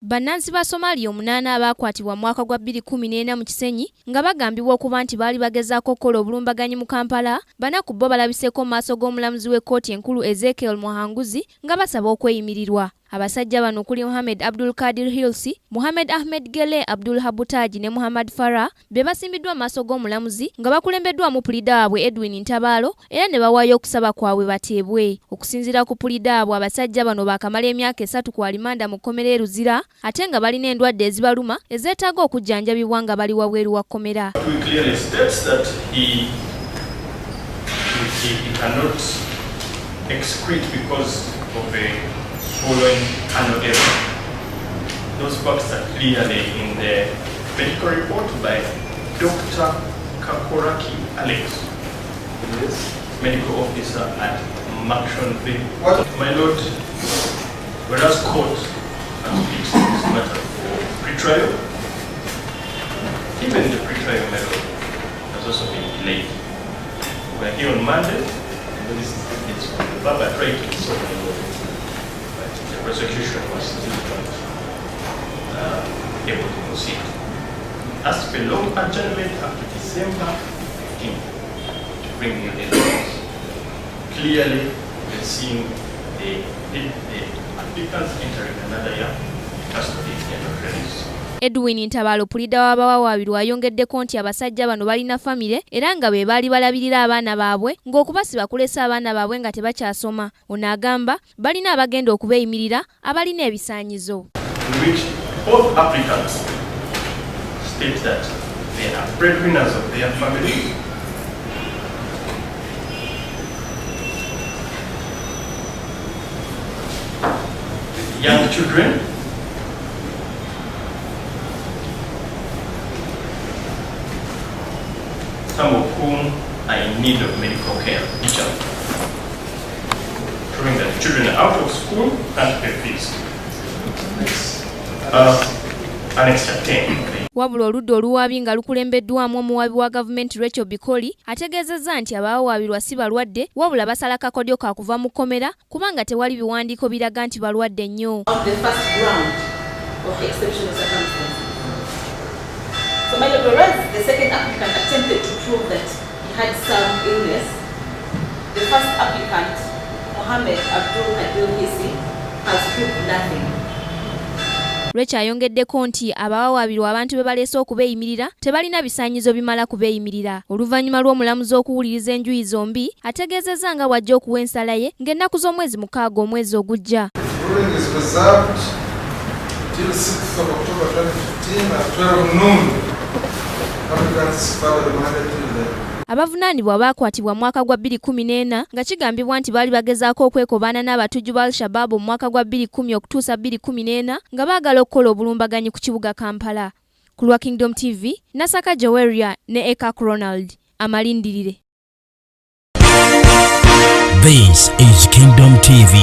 Bannansi ba Somalia 8 abakwatibwa mwaka gwa 2014 mu Kisenyi nga bagambibwa okuba nti baali bagezaako okukola obulumbaganyi mu Kampala, bana ku bo balabiseeko mu maaso g'omulamuzi w'ekkooti enkulu Ezekiel Muhanguzi nga basaba okweyimirirwa. Abasajja bano okuli Mohamed Abdul Kadir Hilsi, Mohamed Ahmed Gele Abdul Habutaji ne Muhammad Farah be basimbiddwa mu maaso g'omulamuzi nga bakulembeddwa mu pulida waabwe Edwin Ntabaalo era ne bawaayo okusaba kwabwe bateebwe. Okusinziira ku pulida waabwe, abasajja bano baakamala emyaka 3 ku alimanda mu kkomera e Luzira ate nga balina endwadde ezibaluma ezeetaaga okujjanjabibwa nga bali wabweru wa kkomera. Following annual error. Those facts are clearly in the medical report by Dr. Kakoraki Alex, medical officer at Macshonville. My Lord, whereas court has fixed this matter for pre-trial, even the pre-trial matter has also been delayed. We are here on Monday, and this is from the perpetrator, so the prosecution was still not able to proceed. As for long adjournment up to December 15 to bring new evidence, clearly we're seeing the applicants entering another year custody and not released. Edwin Ntabaalo pulida w'abawawaabirwa ayongeddeko nti abasajja bano balina famire era nga be baali balabirira abaana baabwe ng'okubasiba kulesa abaana baabwe nga tebakyasoma. Ono agamba balina abagenda okubeeyimirira abalina ebisaanyizo. Both applicants state that they are breadwinners of their family. Young children. Some of whom are in need of medical care. Showing that the children are out of school and pay fees. An extra 10. Wabula oludda oluwaabi nga lukulembeddwamu omuwaabi wa gavumenti Rachel Bikoli ategeezezza nti abawawaabirwa si balwadde wabula basala kakodyo ka kuva mu kkomera kubanga tewali biwandiiko biraga nti balwadde nnyo. So my Lord, whereas the second applicant attempted to prove that he had some illness, the first applicant, Mohamed Abdul Kadir Hilsi, has proved nothing. Rachel ayongeddeko nti abawawaabirwa abantu be baleese okubeeyimirira tebalina bisaanyizo bimala kubeeyimirira. Oluvannyuma lw'omulamuzi okuwuliriza enjuyi zombi ategeezezza nga bw'ajja okuwa ensala ye ng'ennaku z'omwezi 6 omwezi ogujja. Till 6th of October 2015 at 12 noon. Abavunaanibwa baakwatibwa mwaka gwa 2014 nga kigambibwa nti baali bagezaako okwekobaana n'abatujju ba Al-Shabaab mu mwaka gwa 2010 okutuusa 2014 nga baagala okukola obulumbaganyi ku kibuga Kampala. Ku lwa Kingdom TV, Nasaka Joweria ne Ekak Ronald. Amalindirire. This is Kingdom TV.